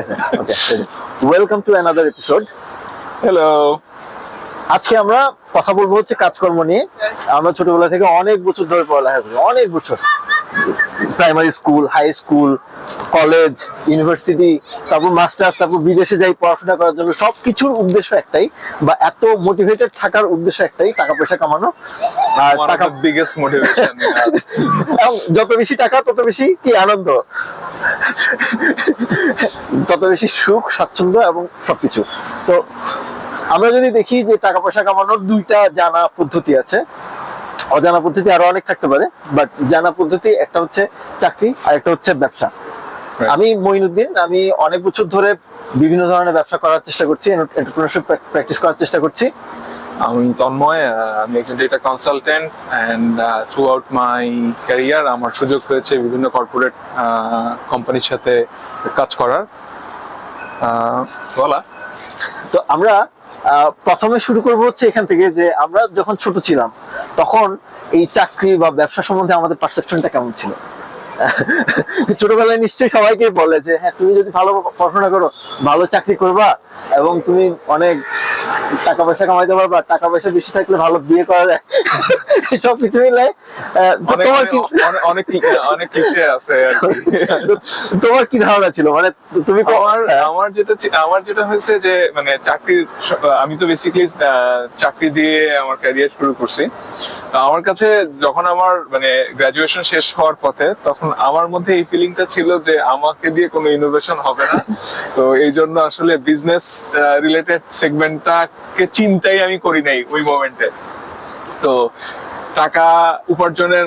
Okay, welcome to another episode. Hello. আজকে আমরা কথা বলবো হচ্ছে কাজকর্ম নিয়ে। আমরা ছোটবেলা থেকে অনেক বছর ধরে পড়ালেখা করি, অনেক বছর, primary school, high school, college, university, তারপর মাস্টার্স, তারপর বিদেশে যাই পড়াশোনা করার জন্য। সবকিছুর উদ্দেশ্য একটাই, বা এত মোটিভেটেড থাকার উদ্দেশ্য একটাই, টাকা পয়সা কামানো। আর টাকা বিগেস্ট মোটিভেশন। এবং যত বেশি টাকা তত বেশি কি আনন্দ, তত বেশি সুখ, স্বাচ্ছন্দ্য এবং সবকিছু। তো আমরা যদি দেখি যে টাকা পয়সা কামানোর দুইটা জানা পদ্ধতি আছে। অজানা পদ্ধতি আরো অনেক থাকতে পারে, বাট জানা পদ্ধতি একটা হচ্ছে চাকরি আর একটা হচ্ছে ব্যবসা। আমি মঈনুদ্দিন, আমি অনেক বছর ধরে বিভিন্ন ধরনের ব্যবসা করার চেষ্টা করছি, এন্টারপ্রেনারশিপ প্র্যাকটিস করার চেষ্টা করছি। আমি তন্ময়, আমি একজন data consultant and through out my career আমার সুযোগ হয়েছে বিভিন্ন কর্পোরেট কোম্পানির সাথে কাজ করার। বলা তো আমরা প্রথমে শুরু করবো হচ্ছে এখান থেকে, যে আমরা যখন ছোট ছিলাম তখন এই চাকরি বা ব্যবসা সম্বন্ধে আমাদের পারসেপশনটা কেমন ছিল। ছোটবেলায় নিশ্চয়ই সবাইকে বলে যে হ্যাঁ, তুমি যদি ভালো পড়াশোনা করো, ভালো চাকরি করবা এবং তুমি অনেক টাকা পয়সা কামাইতে পারবা, টাকা পয়সা বেশি থাকলে ভালো বিয়ে করা যায়, সব কিছু মিলে। তোমার কি অনেক কিছু আছে আর কি। তোমার কি ধারণা ছিল, মানে তুমি আমার যেটা হয়েছে যে মানে আমি তো বেসিক্যালি চাকরি দিয়ে আমার ক্যারিয়ার শুরু করছি। আমার কাছে যখন আমার মানে গ্রাজুয়েশন শেষ হওয়ার পথে, তখন আমার মধ্যে এই ফিলিংটা ছিল যে আমাকে দিয়ে কোনো ইনোভেশন হবে না। তো এই জন্য আসলে বিজনেস রিলেটেড সেগমেন্টটাকে চিন্তাই আমি করি নাই ওই মোমেন্টে। তো টাকা উপার্জনের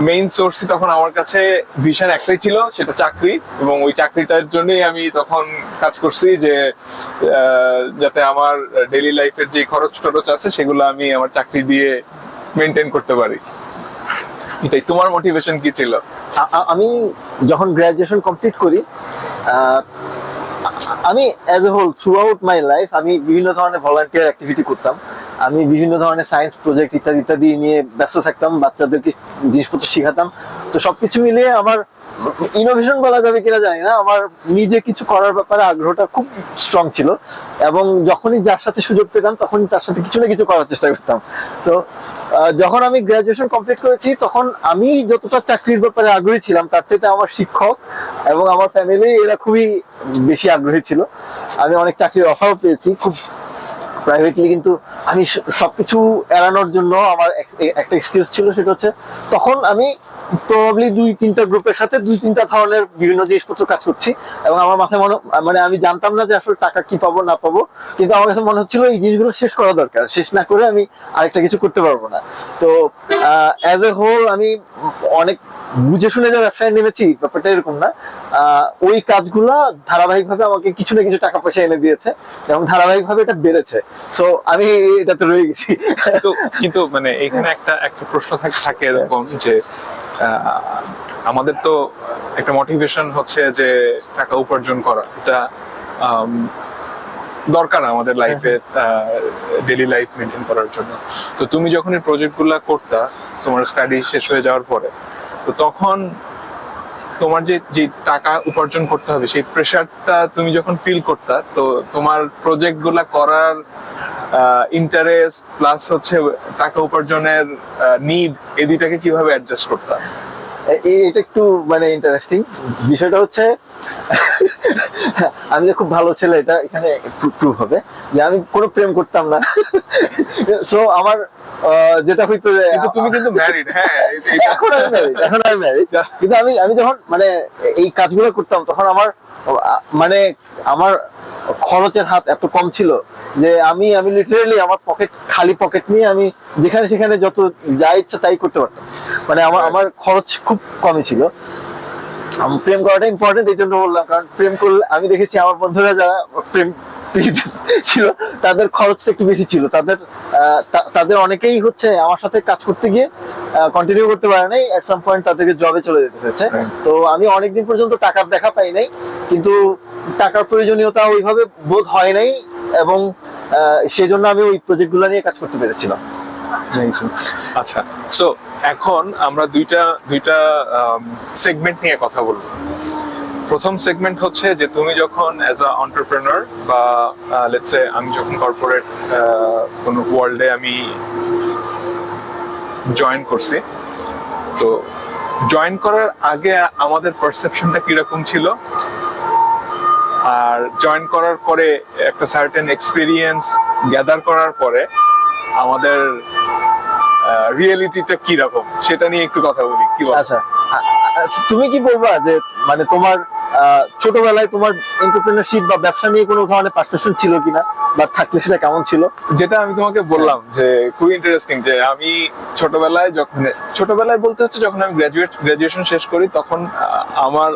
মেইন সোর্সই তখন আমার কাছে ভিশন একটাই ছিল, সেটা চাকরি। এবং ওই চাকরিটার জন্যই আমি তখন কাজ করছি যে যাতে আমার ডেইলি লাইফের যে খরচ টরচ আছে সেগুলো আমি আমার চাকরি দিয়ে মেনটেন করতে পারি। এটাই। তোমার মোটিভেশন কি ছিল? আমি যখন গ্রাজুয়েশন কমপ্লিট করি, আমি as a whole throughout my life আমি বিভিন্ন ধরনের ভলান্টিয়ার অ্যাক্টিভিটি করতাম। আমি বিভিন্ন ধরনের সায়েন্স প্রজেক্ট ইত্যাদি ইত্যাদি নিয়ে ব্যস্ত থাকতাম, বাচ্চাদেরকে জিনিসপত্র শিখাতাম। তো সবকিছু মিলিয়ে আমার ইনোভেশন বলা যাবে কিনা জানি না, আমার নিজে কিছু করার ব্যাপারে আগ্রহটা খুব স্ট্রং ছিল। এবং যখনই যার সাথে সুযোগ পেতাম তখনই তার সাথে কিছু না কিছু করার চেষ্টা করতাম। তো যখন আমি গ্রাজুয়েশন কমপ্লিট করেছি, তখন আমি যতটা চাকরির ব্যাপারে আগ্রহী ছিলাম, তার চেয়ে আমার শিক্ষক এবং আমার ফ্যামিলি এরা খুবই বেশি আগ্রহী ছিল। আমি অনেক চাকরির অফারও পেয়েছি খুব প্রাইভেটলি, কিন্তু আমি সবকিছু এড়ানোর জন্য আমার একটা এক্সকিউজ ছিল, সেটা হচ্ছে তখন আমি প্রবাবলি 2-3টা গ্রুপের সাথে 2-3টা ধরনের বিভিন্ন জিনিসপত্র কাজ করছি। এবং আমার মাথায় মানে আমি জানতাম না যে আসলে টাকা কি পাবো না পাবো, কিন্তু আমার কাছে মনে হচ্ছিল এই জিনিসগুলো শেষ করা দরকার, শেষ না করে আমি আরেকটা কিছু করতে পারবো না। তো অ্যাজ এ হোল আমি অনেক বুঝে শুনে যে ব্যবসায় নেমেছি, ব্যাপারটা এরকম না। ওই কাজগুলা ধারাবাহিকভাবে আমাকে কিছু না কিছু টাকা পয়সা এনে দিয়েছে এবং ধারাবাহিকভাবে এটা বেড়েছে। তো আমি এটাতে রয়ে গেছি। কিন্তু মানে এখানে একটা প্রশ্ন থাকে এরকম যে আমাদের তো একটা মোটিভেশন হচ্ছে যে টাকা উপার্জন করা, এটা দরকার আমাদের লাইফে, ডেইলি লাইফ মেনটেন করার জন্য। তো তুমি যখন এই প্রজেক্ট গুলা করতা তোমার স্টাডি শেষ হয়ে যাওয়ার পরে, তো তখন তোমার যে টাকা উপার্জন করতে হবে সেই প্রেশারটা তুমি যখন ফিল করতা, তো তোমার প্রজেক্ট গুলা করার ইন্টারেস্ট প্লাস হচ্ছে টাকা উপার্জনের নিড, এই দুইটাকে কিভাবে অ্যাডজাস্ট করতা? এটা একটু মানে ইন্টারেস্টিং বিষয়টা হচ্ছে, আমি যে খুব ভালো ছেলে এটা এখানে প্রুভ হবে যে আমি কোনো প্রেম করতাম না। সো আমার যেটা হইতো যে তুমি কিন্তু ম্যারিড। হ্যাঁ, এখন আমি ম্যারিড, কিন্তু আমি যখন মানে এই কাজগুলো করতাম তখন আমার মানে আমার খরচের হাত এত কম ছিল যে আমি লিটারালি আমার খালি পকেট নিয়ে আমি যেখানে সেখানে যত যা ইচ্ছা তাই করতে পারতাম। মানে আমার খরচ খুব কমই ছিল। প্রেম করাটা ইম্পর্টেন্ট এই জন্য বললাম, কারণ প্রেম করলে আমি দেখেছি আমার বন্ধুরা যারা প্রেম ছিল তাদের খরচটা একটু বেশি ছিল। তাদের অনেকেই হচ্ছে আমার সাথে কাজ করতে গিয়ে কন্টিনিউ করতে পারে নাই, এট সাম পয়েন্ট তাদেরকে জবে চলে যেতে হয়েছে। তো আমি অনেকদিন পর্যন্ত টাকার দেখা পাই নাই, কিন্তু টাকার প্রয়োজনীয়তা ওইভাবে বোধ হয় নাই, এবং সেজন্য আমি ওই প্রজেক্টগুলো নিয়ে কাজ করতে পেরেছিলাম। আচ্ছা, সো এখন আমরা দুইটা সেগমেন্ট নিয়ে কথা বলবো। প্রথম সেগমেন্ট হচ্ছে যে তুমি যখন অ্যাজ আ এন্টারপ্রেনার বা লেটস সে আমি যখন কর্পোরেট কোনো ওয়ার্ল্ডে আমি জয়েন করছি, তো জয়েন করার আগে আমাদের পারসেপশনটা কিরকম ছিল, আর জয়েন করার পরে একটা সার্টেন এক্সপিরিয়েন্স গ্যাদার করার পরে আমাদের রিয়েলিটিটা কি রকম সেটা নিয়ে একটু কথা বলি, কি বল? আচ্ছা, তুমি কি বলবা যে মানে তোমার ছোটবেলায় তোমার এন্টারপ্রেনারশিপ বা ব্যবসা নিয়ে কোনো ধরনের পারসেপশন ছিল কিনা, বা থাকলে সেটা কেমন ছিল? যেটা আমি তোমাকে বললাম যে খুব ইন্টারেস্টিং, যে আমি ছোটবেলায় বলতে হচ্ছে যখন আমি গ্রাজুয়েশন শেষ করি, তখন আমার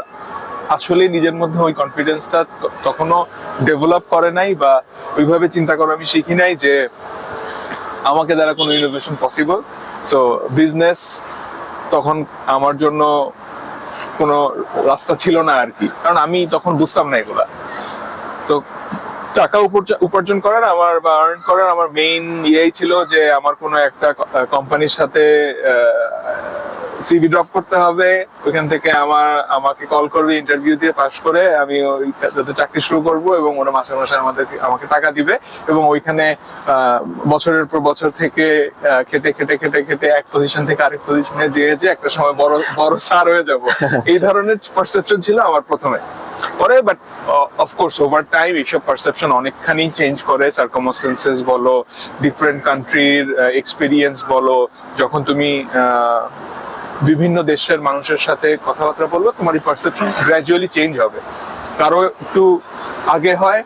আসলে নিজের মধ্যে ওই কনফিডেন্সটা তখনও ডেভেলপ করে নাই, বা ওইভাবে চিন্তা করা আমি শিখি নাই যে আমাকে দ্বারা কোনো ইনোভেশন পসিবল। সো বিজনেস তখন আমার জন্য কোনো রাস্তা ছিল না আর কি, কারণ আমি তখন বুঝতাম না এগুলা। তো টাকা উপার্জন করার আমার বা আর্ন করার আমার মেইন ইয়েই ছিল যে আমার কোনো একটা কোম্পানির সাথে সিভি ড্রপ করতে হবে, ওইখান থেকে আমাকে কল করবে, ইন্টারভিউ দিয়ে পাস করে আমি ওইটাতে চাকরি শুরু করব, এবং ওরা মাসে মাসে আমাকে টাকা দিবে, এবং ওইখানে বছরের পর বছর থেকে খেটে খেটে খেটে খেটে এক পজিশন থেকে আরেক পজিশনে যেয়ে একটা সময় বড় বড় স্যার হয়ে যাব, এই ধরনের পারসেপশন ছিল আমার প্রথমে। পরে বাট অফকোর্স ওভার টাইম এইসব পারসেপশন অনেকখানি চেঞ্জ করে, সার্কামস্টেন্সেস বলো, ডিফারেন্ট কান্ট্রির এক্সপিরিয়েন্স বলো, যখন তুমি বিভিন্ন দেশের মানুষের সাথে কথাবার্তা বলবো, তোমার এই পারসেপশন গ্র্যাজুয়ালি চেঞ্জ হবে। কারো একটু আগে হয়,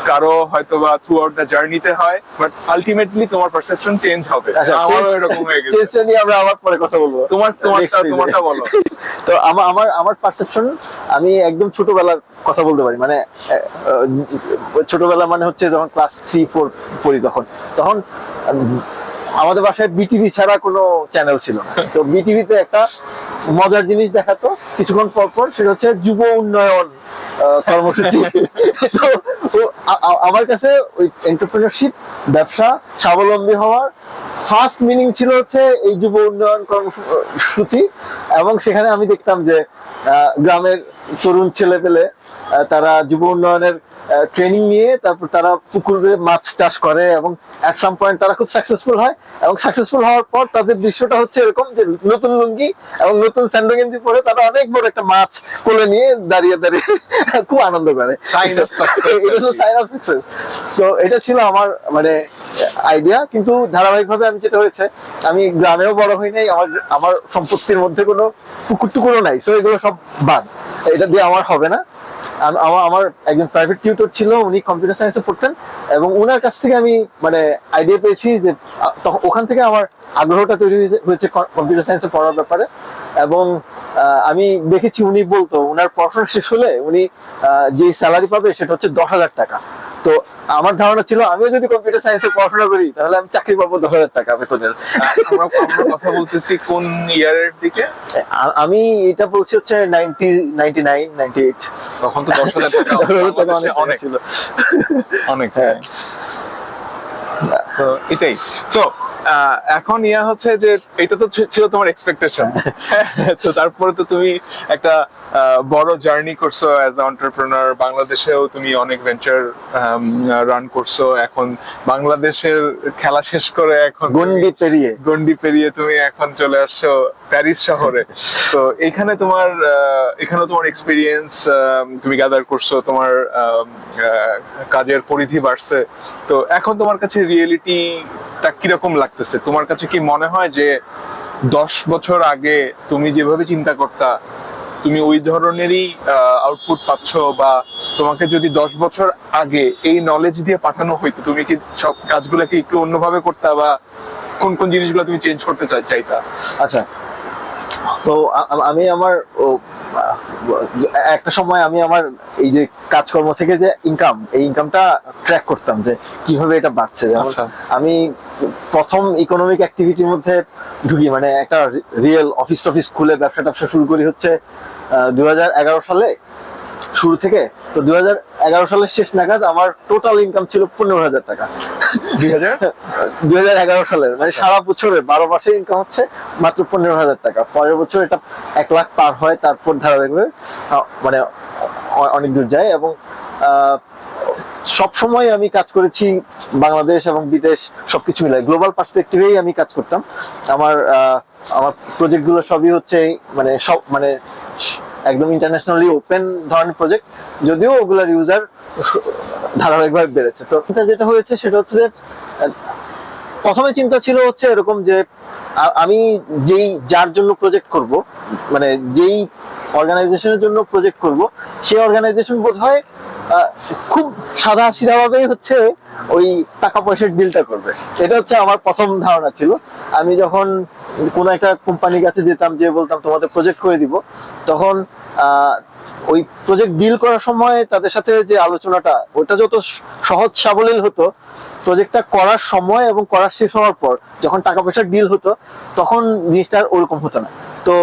কারো হয়তো বা থ্রু আউট দ্য জার্নিতে হয়, বাট আলটিমেটলি তোমার পারসেপশন চেঞ্জ হবে। আমারও এরকম হয়ে গেছে। চেঞ্জ নিয়ে আমরা আবার পরে কথা বলবো। তোমারটা বলো। তো আমার পারসেপশন, আমি একদম ছোটবেলার কথা বলতে পারি, মানে ছোটবেলা মানে হচ্ছে যখন ক্লাস 3-4 পড়ি, তখন আমাদের বাসায় বিটিভি ছাড়া কোনো চ্যানেল ছিল না। তো বিটিভিতে একটা মজার জিনিস দেখাতো কিছুক্ষণ পর পর, সেটা হচ্ছে যুব উন্নয়ন কর্মসূচি। তো আমার কাছে ওই এন্টারপ্রেনারশিপ, ব্যবসা, স্বাবলম্বী হওয়ার ফার্স্ট মিনিং ছিল হচ্ছে এই যুব উন্নয়ন কর্মসূচি। এবং সেখানে আমি দেখতাম যে গ্রামের তরুণ ছেলে পেলে তারা যুব উন্নয়নের ট্রেনিং নিয়ে তারপর তারা পুকুরে মাছ চাষ করে, এবং এট সাম পয়েন্ট তারা খুব সাকসেসফুল হয়, এবং সাকসেসফুল হওয়ার পর তাদের দৃশ্যটা হচ্ছে এরকম যে নতুন লুঙ্গি এবং নতুন স্যান্ডো গেঞ্জি পরে তারা অনেক বড় একটা মাছ কোলে নিয়ে দাঁড়িয়ে দাঁড়িয়ে খুব আনন্দ করে। Sign of success. তো এটা ছিল আমার মানে আইডিয়া। কিন্তু ধারাবাহিকভাবে আমি যেটা হয়েছে, আমি গ্রামেও বড় হই নাই, আমার সম্পত্তির মধ্যে কোনো পুকুর টুকুরও নাই, তো এগুলো সব বাদ, এটা দিয়ে আমার হবে না। আমার একজন প্রাইভেট টিউটর ছিল, উনি কম্পিউটার সায়েন্সে পড়তেন, এবং ওনার কাছ থেকে আমি মানে আইডিয়া পেয়েছি যে ওখান থেকে আমার আগ্রহটা তৈরি হয়েছে কম্পিউটার সায়েন্সে পড়ার ব্যাপারে। এবং আমি দেখেছি উনি বলতো ওনার পড়াশোনা শেষ হলে উনি যে স্যালারি পাবে সেটা হচ্ছে 10,000 টাকা। তো আমার ধারণা ছিল আমিও যদি কম্পিউটার সায়েন্সে পড়াশোনা করি তাহলে আমি চাকরি পাবো 10,000 টাকা বেতনের। আমরা কথা বলতেছি কোন ইয়ারের দিকে? আমি এটা বলছি হচ্ছে 99, 98। তখন তো 10,000 টাকা অনেক ছিল, অনেক। হ্যাঁ, তো এটাই। সো এখন ইয়া হচ্ছে যে এটা তো ছিল তোমার এক্সপেকটেশন। তো তারপরে তো তুমি একটা বড় জার্নি করছো অ্যাজ আ এন্টারপ্রেনার। বাংলাদেশেও তুমি অনেক ভেঞ্চার রান করছো। এখন বাংলাদেশের খেলা শেষ করে এখন গন্ডি পেরিয়ে তুমি এখন চলে আসছো প্যারিস শহরে। তো এখানে তোমার এক্সপিরিয়েন্স তুমি গ্যাদার করছো, তোমার কাজের পরিধি বাড়ছে। তো এখন তোমার কাছে রিয়েলিটিটা কিরকম লাগতেছে? তোমার কাছে কি মনে হয় যে 10 বছর আগে তুমি যেভাবে চিন্তা করতা তুমি ওই ধরনেরই আউটপুট পাচ্ছ, বা তোমাকে যদি 10 বছর আগে এই নলেজ দিয়ে পাঠানো হইতো তুমি কি সব কাজগুলোকে একটু অন্যভাবে করতা, বা কোন কোন জিনিসগুলো তুমি চেঞ্জ করতে চাইতা? আচ্ছা, তো আমি আমার একটা সময় আমি আমার এই যে কাজকর্ম থেকে যে এই ইনকামটা ট্র্যাক করতাম যে কিভাবে এটা বাড়ছে। যেমন আমি প্রথম ইকোনমিক অ্যাক্টিভিটির মধ্যে ঢুকি, মানে একটা রিয়েল অফিস খুলে ব্যবসা শুরু করি হচ্ছে 2011 সালে শুরু থেকে। তো 2011 সালের শেষ নাগাদ আমার টোটাল ইনকাম ছিল 15,000 টাকা। 2011 সালের, মানে সারা বছরে 12 মাসে ইনকাম হচ্ছে মাত্র 15,000 টাকা। পরের বছর এটা 1 লাখ পার হয়, তারপর ধারাবাহিকভাবে মানে অনেক দূর যায়। এবং সব সময় আমি কাজ করেছি বাংলাদেশ এবং বিদেশ সবকিছু মিলে, গ্লোবাল পার্সপেক্টিভেই আমি কাজ করতাম। আমার আমার প্রজেক্ট গুলো সবই হচ্ছে সব একদম ইন্টারন্যাশনালি ওপেন ধরনের প্রজেক্ট, যদিও ওগুলার ইউজার ধারাবাহিকভাবে বেড়েছে। তো যেটা হয়েছে সেটা হচ্ছে যে প্রথমে চিন্তা ছিল হচ্ছে এরকম যে আমি যার জন্য প্রজেক্ট করব, মানে যেই অর্গানাইজেশনের জন্য প্রজেক্ট করব, সেই অর্গানাইজেশন বোধ হয় খুব সাদা সিধা ভাবেই হচ্ছে ওই টাকা পয়সার ডিলটা করবে। এটা হচ্ছে আমার প্রথম ধারণা ছিল। আমি যখন কোনো একটা কোম্পানির কাছে যেতাম, যে বলতাম তোমাদের প্রজেক্ট করে দিব, তখন ওই প্রজেক্ট ডিল করার সময় তাদের সাথে যে আলোচনাটা, ওটা যত সহজ সাবলীল হতো, প্রজেক্টটা করার সময় এবং করার শেষ হওয়ার পর যখন টাকা পয়সার ডিল হতো, তখন জিনিসটা ওরকম হতো না। তো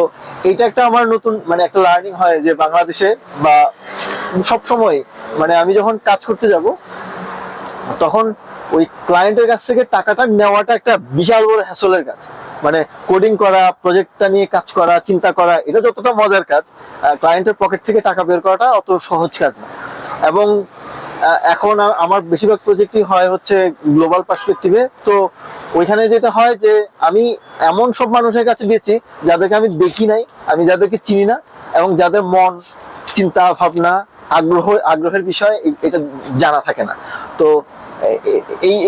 এইটা একটা আমার নতুন একটা লার্নিং হয় যে বাংলাদেশে বা সব সময় আমি যখন কাজ করতে যাব, তখন ওই ক্লায়েন্টের কাছ থেকে টাকাটা নেওয়াটা একটা বিশাল বড় হ্যাসলের কাজ। কোডিং করা, প্রজেক্টটা নিয়ে কাজ করা, চিন্তা করা, এটা যতটা মজার কাজ, ক্লায়েন্টের পকেট থেকে টাকা বের করাটা অত সহজ কাজ না। এবং এখন আমার বেশিরভাগ প্রজেক্টই হয় হচ্ছে গ্লোবাল পার্সপেক্টিভে। তো ওইখানে যেটা হয় যে আমি এমন সব মানুষের কাছে বেচি যাদেরকে আমি দেখি নাই, আমি যাদেরকে চিনি না, এবং যাদের মন, চিন্তা ভাবনা, আগ্রহের বিষয় এটা জানা থাকে না। তো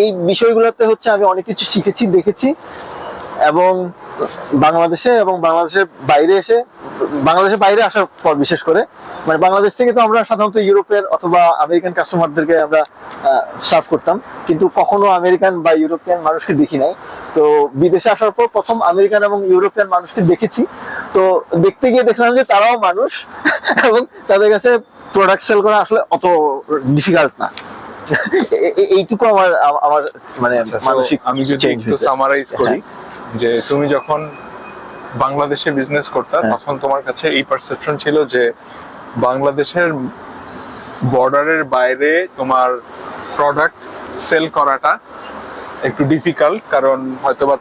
এই বিষয়গুলোতে হচ্ছে আমি অনেক কিছু শিখেছি, দেখেছি। এবং বাংলাদেশের বাইরে আসার পর বিশেষ করে বাংলাদেশ থেকে তো আমরা সাধারণত ইউরোপের অথবা আমেরিকান কাস্টমারদেরকে আমরা সার্ভ করতাম, কিন্তু কখনো আমেরিকান বা ইউরোপিয়ান মানুষকে দেখি নাই। তো বিদেশে আসার পর প্রথম আমেরিকান এবং ইউরোপিয়ান মানুষকে দেখেছি। তো দেখতে গিয়ে দেখলাম যে তারাও মানুষ, এবং তাদের কাছে প্রোডাক্ট সেল করা আসলে অত ডিফিকাল্ট না। এইটুকু আমার মানসিক। আমি যদি একটু সামারাইজ করি, যে তুমি যখন বাংলাদেশে বিজনেস করতে, তখন তোমার কাছে এই পারসেপশন ছিল যে বাংলাদেশের বর্ডারের বাইরে তোমার প্রোডাক্ট সেল করাটা একটু ডিফিকাল্ট, কারণ হয়তোবা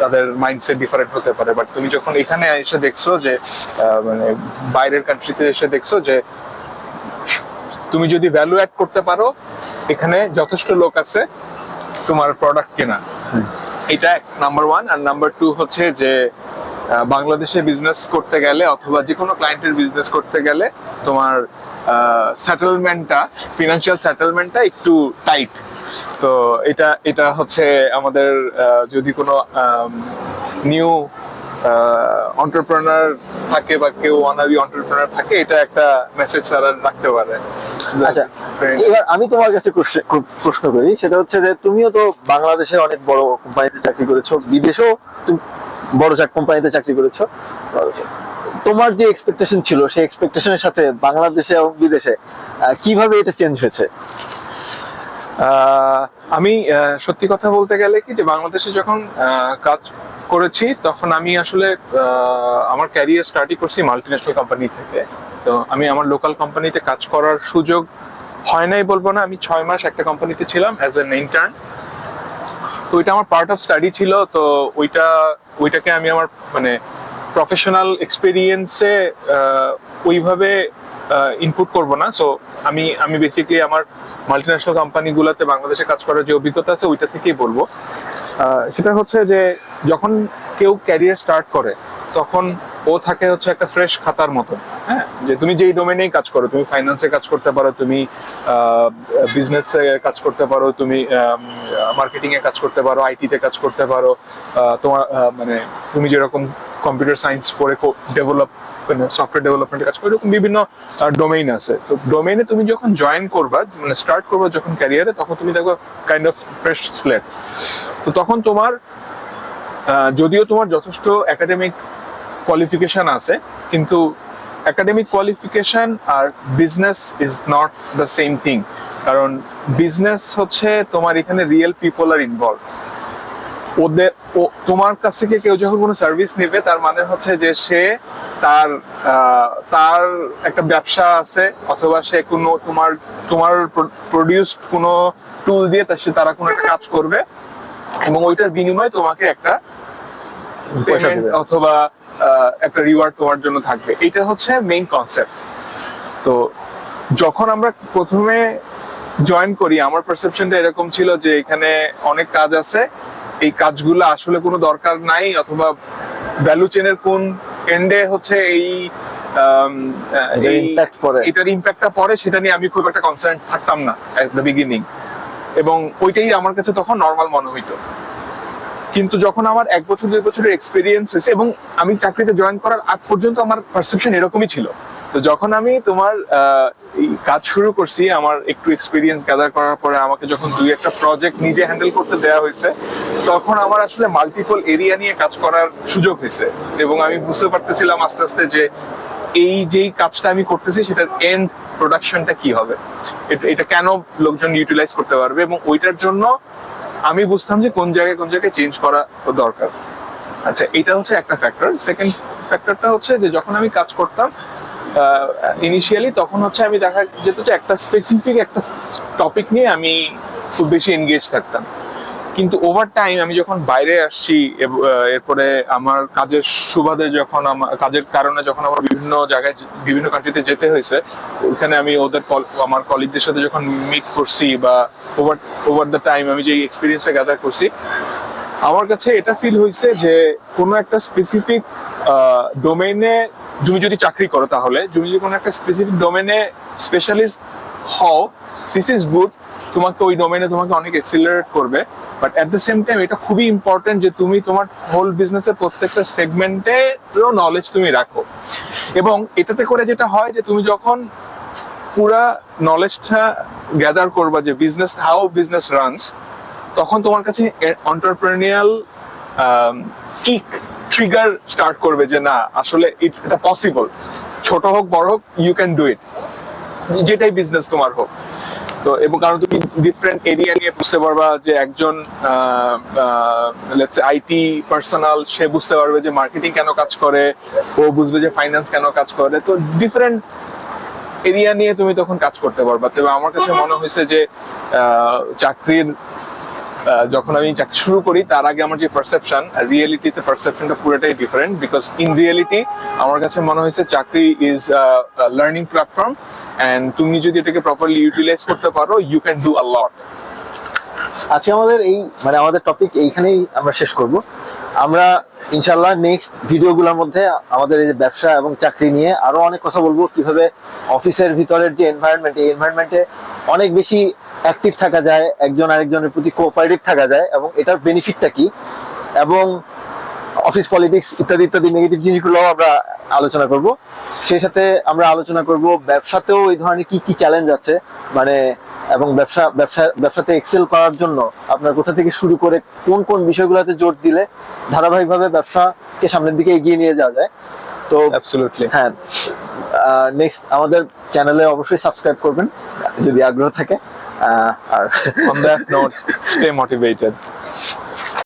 তাদের মাইন্ডসেট ডিফারেন্ট হতে পারে। বাট তুমি যখন এখানে এসে দেখছো যে বাইরের কান্ট্রিতে এসে দেখছো যে তুমি যদি ভ্যালু অ্যাড করতে পারো, এখানে যথেষ্ট লোক আছে তোমার প্রোডাক্ট কেনা। এটা নাম্বার 1। আর নাম্বার 2 হচ্ছে যে বাংলাদেশে বিজনেস করতে গেলে অথবা যে কোনো ক্লায়েন্টের বিজনেস করতে গেলে তোমার সেটেলমেন্টটা, ফিনান্সিয়াল সেটেলমেন্টটা একটু টাইট। তো এটা হচ্ছে আমাদের যদি কোনো নিউ এন্টারপ্রেনার থাকে বা কেউ ওয়ানাবি এন্টারপ্রেনার থাকে, এটা একটা মেসেজ তারা রাখতে পারে। আচ্ছা, এবার আমি তোমার কাছে প্রশ্ন করি, সেটা হচ্ছে যে তুমিও তো বাংলাদেশে অনেক বড় কোম্পানিতে চাকরি করেছো, বিদেশেও তুমি বড় কোম্পানিতে চাকরি করেছো। তোমার যে এক্সপেকটেশন ছিল, সেই এক্সপেকটেশনের সাথে বাংলাদেশে এবং বিদেশে কিভাবে এটা চেঞ্জ হয়েছে? আমি সত্যি কথা বলতে গেলে কি, যে বাংলাদেশে যখন কাজ করেছি, তখন আমি আসলে আমার ক্যারিয়ার স্টার্টই করছি মাল্টিন্যাশনাল কোম্পানি থেকে। তো আমি আমার লোকাল কোম্পানিতে কাজ করার সুযোগ হয় নাই বলবো না, আমি 6 মাস একটা কোম্পানিতে ছিলাম অ্যাজ এন ইন্টার্ন। তো ওইটা আমার পার্ট অফ স্টাডি ছিল। তো ওইটাকে আমি আমার প্রফেশনাল এক্সপিরিয়েন্সে ওইভাবে ইনপুট করব না। সো আমি বেসিক্যালি আমার মাল্টিন্যাশনাল কোম্পানিগুলোতে বাংলাদেশে কাজ করার যে অভিজ্ঞতা আছে, ওইটা থেকেই বলবো। সেটা হচ্ছে যে যখন কেউ ক্যারিয়ার স্টার্ট করে, তখন ও থাকে হচ্ছে একটা ফ্রেশ খাতার মতো। হ্যাঁ, যে তুমি যেই ডোমেনেই কাজ করো, তুমি ফাইন্যান্সে কাজ করতে পারো, তুমি বিজনেসে কাজ করতে পারো, তুমি মার্কেটিং এ কাজ করতে পারো, আইটিতে কাজ করতে পারো, তোমার তুমি যেরকম কম্পিউটার সায়েন্স পড়ে সফটওয়্যার ডেভেলপমেন্টে কাজ করো, এরকম বিভিন্ন ডোমেইন আছে। তো ডোমেইনে তুমি যখন জয়েন করবা, স্টার্ট করবা যখন ক্যারিয়ারে, তখন তুমি দেখো কাইন্ড অফ ফ্রেশ স্লেট। তো তখন তোমার যদিও তোমার যথেষ্ট একাডেমিক কোয়ালিফিকেশন আছে, কিন্তু একাডেমিক কোয়ালিফিকেশন আর business is not the same thing. কারণ বিজনেস হচ্ছে তোমার এখানে রিয়েল পিপল আর ইনভলভ। তোমার কাছ থেকে কেউ যখন কোনো সার্ভিস নেবে, তার মানে হচ্ছে যে সে তার একটা ব্যবসা আছে, অথবা সে কোনো তোমার প্রডিউসড কোনো টুল দিয়ে তারা কোনো একটা কাজ করবে এবং ওইটার বিনিময়ে তোমাকে একটা পয়সা পেমেন্ট দেবে। অথবা একটা রিওয়ার্ড তোমার জন্য থাকবে। এটা হচ্ছে মেইন কনসেপ্ট। তো যখন আমরা প্রথমে জয়েন করি আমার পারসেপশনটা এরকম ছিল যে এখানে অনেক কাজ আছে, এই কাজগুলো আসলে কোনো দরকার নাই, অথবা ভ্যালু চেনের কোন এন্ডে হচ্ছে এটার ইম্প্যাক্টটা পড়ে সেটা নিয়ে আমি খুব একটা কনসার্ন থাকতাম না এট দ্য বিগিনিং, এবং ওইটাই আমার কাছে তখন নর্মাল মনে হইতো। কিন্তু যখন আমার 1 বছর 2 বছরের এক্সপিরিয়েন্স হয়েছে এবং আমি চাকরিতে জয়েন করার আগ পর্যন্ত আমার পারসেপশন এরকমই ছিল, তো যখন আমি তোমার এই কাজ শুরু করছি, আমার একটু এক্সপিরিয়েন্স গ্যাদার করার পরে আমাকে যখন 2-1টা প্রজেক্ট নিজে হ্যান্ডেল করতে দেওয়া হয়েছে, তখন আমার আসলে মাল্টিপল এরিয়া নিয়ে কাজ করার সুযোগ হয়েছে এবং আমি বুঝতে পারতেছিলাম আস্তে আস্তে যে এই যেই কাজটা আমি করতেছি সেটার এন্ড প্রোডাকশনটা কি হবে, এটা কেন লোকজন ইউটিলাইজ করতে পারবে, এবং ওইটার জন্য আমি বুঝতাম যে কোন জায়গায় চেঞ্জ করা দরকার। আচ্ছা, এটা হচ্ছে একটা ফ্যাক্টর। সেকেন্ড ফ্যাক্টরটা হচ্ছে যে যখন আমি কাজ করতাম ইনিশিয়ালি, তখন হচ্ছে আমি দেখা যেত যে একটা স্পেসিফিক একটা টপিক নিয়ে আমি খুব বেশি এনগেজ থাকতাম। কিন্তু ওভার টাইম আমি যখন বাইরে আসছি, এরপরে আমার কাজের সুবাদে যখন কাজের কারণে যখন আমার বিভিন্ন জায়গায় বিভিন্ন কান্ট্রিতে যেতে হয়েছে, ওখানে আমি আমার কলিগদের সাথে যখন মিট করছি বা ওভার দ্য টাইম আমি যে এক্সপিরিয়েন্সটা গ্যাদার করছি, আমার কাছে এটা ফিল হয়েছে যে কোনো একটা স্পেসিফিক ডোমেইনে তুমি যদি চাকরি করো, তাহলে তুমি যদি কোনো একটা স্পেসিফিক ডোমেইনে স্পেশালিস্ট হও, দিস ইজ গুড, তোমাকে ওই ডোমেইনে তোমাকে অনেক এক্সিলারেট করবে, but at the same time এটা খুবই ইম্পর্টেন্ট যে তুমি তোমার হোল বিজনেসের প্রত্যেকটা সেগমেন্টে নলেজ তুমি রাখো। এবং এটাতে করে যেটা হয় যে তুমি যখন পুরা নলেজটা গ্যাদার করবা যে বিজনেস, হাউ বিজনেস রানস, তখন তোমার কাছে এন্টারপ্রেনিউরিয়াল কিক ট্রিগার স্টার্ট করবে যে না, আসলে এটা পসিবল, ছোট হোক বড় হোক, ইউ ক্যান ডু ইট, যেটাই বিজনেস তোমার হোক। তো এবং কারণ তুমি ডিফারেন্ট এরিয়া নিয়ে বুঝতে পারবা যে একজন লেটস সে আইটি পার্সোনাল, সে বুঝতে পারবে যে মার্কেটিং কেন কাজ করে, ও বুঝবে যে ফাইন্যান্স কেন কাজ করে, তো ডিফারেন্ট এরিয়া নিয়ে তুমি তখন কাজ করতে পারবা। তবে আমার কাছে মনে হয়েছে যে চাকরির যখন আমি চাকরি শুরু করি তার আগে আমার যে পারসেপশন আর রিয়েলিটিতে পারসেপশনটা পুরোটাই ডিফারেন্ট, বিকজ ইন রিয়েলিটি আমার কাছে মনে হয়েছে চাকরি ইজ লার্নিং প্ল্যাটফর্ম, এন্ড তুমি যদি এটাকে প্রপারলি ইউটিলাইজ করতে পারো, ইউ ক্যান ডু আ লট। আজকে আমাদের আমাদের টপিক এইখানেই আমরা শেষ করব। আমরা ইনশাল্লাহ নেক্সট ভিডিওগুলোর মধ্যে আমাদের এই যে ব্যবসা এবং চাকরি নিয়ে আরো অনেক কথা বলবো, কিভাবে অফিসের ভিতরের যে এনভায়রনমেন্ট, এই এনভায়রনমেন্টে অনেক বেশি অ্যাক্টিভ থাকা যায়, একজন আরেকজনের প্রতি কোঅপারেটিভ থাকা যায়, এবং এটার বেনিফিটটা কি, এবং অফিস পলিটিক্স ইত্যাদি ইত্যাদি নেগেটিভ জিনিসগুলো আমরা আলোচনা করব। সেই সাথে আমরা আলোচনা করব ব্যবসাতেও এই ধরনের কি কি চ্যালেঞ্জ আছে, মানে এবং ব্যবসাতে এক্সেল করার জন্য আপনার কোথা থেকে শুরু করে কোন কোন বিষয়গুলোতে জোর দিলে ধারাবাহিকভাবে ব্যবসাকে সামনের দিকে এগিয়ে নিয়ে যাওয়া যায়। তো অ্যাবসলিউটলি হ্যাঁ, নেক্সট আমাদের চ্যানেলে অবশ্যই সাবস্ক্রাইব করবেন যদি আগ্রহ থাকে। আর on that note, stay motivated.